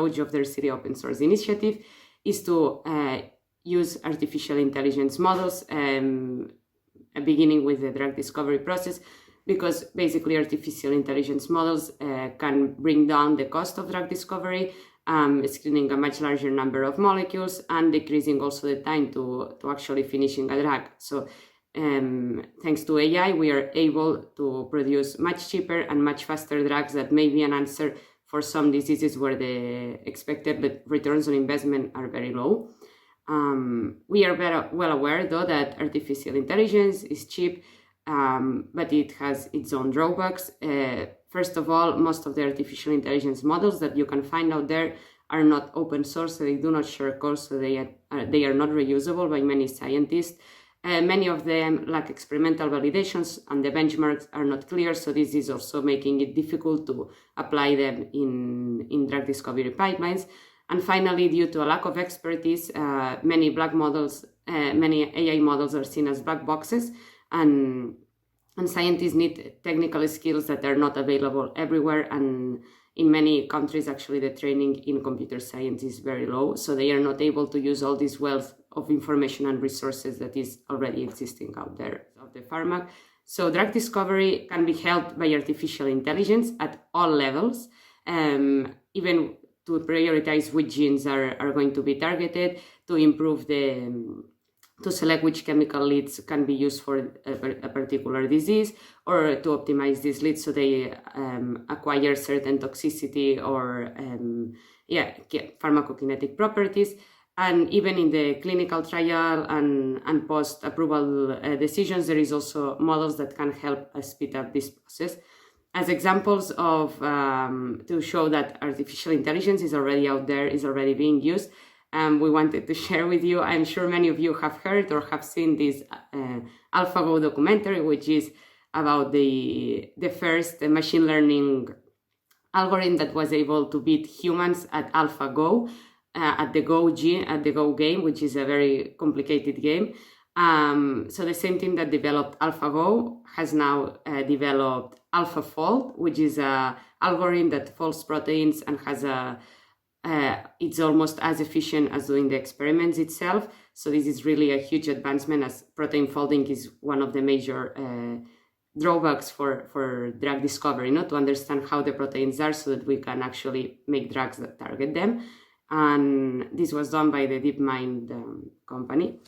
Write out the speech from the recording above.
approach of the Ersilia open source initiative is to use artificial intelligence models, beginning with the drug discovery process, because basically artificial intelligence models can bring down the cost of drug discovery, screening a much larger number of molecules and decreasing also the time to actually finishing a drug. So thanks to AI, we are able to produce much cheaper and much faster drugs that may be an answer for some diseases where the expected returns on investment are very low. We are well aware, though, that artificial intelligence is cheap, but it has its own drawbacks. First of all, most of the artificial intelligence models that you can find out there are not open source, so they do not share code, so they are not reusable by many scientists. Many of them lack experimental validations, and the benchmarks are not clear, so this is also making it difficult to apply them in drug discovery pipelines. And finally, due to a lack of expertise, many AI models are seen as black boxes, and scientists need technical skills that are not available everywhere, and in many countries actually the training in computer science is very low, so they are not able to use all this wealth of information and resources that is already existing out there of the pharma. So drug discovery can be helped by artificial intelligence at all levels, even to prioritize which genes are going to be targeted, to improve to select which chemical leads can be used for a particular disease, or to optimize these leads so they acquire certain toxicity or pharmacokinetic properties. And even in the clinical trial and post-approval decisions, there is also models that can help us speed up this process. As examples of to show that artificial intelligence is already out there, is already being used, we wanted to share with you. I'm sure many of you have heard or have seen this AlphaGo documentary, which is about the first machine learning algorithm that was able to beat humans at AlphaGo, at the Go game, which is a very complicated game. So the same team that developed AlphaGo has now developed AlphaFold, which is an algorithm that folds proteins and has it's almost as efficient as doing the experiments itself. So this is really a huge advancement, as protein folding is one of the major drawbacks for drug discovery, to understand how the proteins are so that we can actually make drugs that target them. And this was done by the DeepMind company.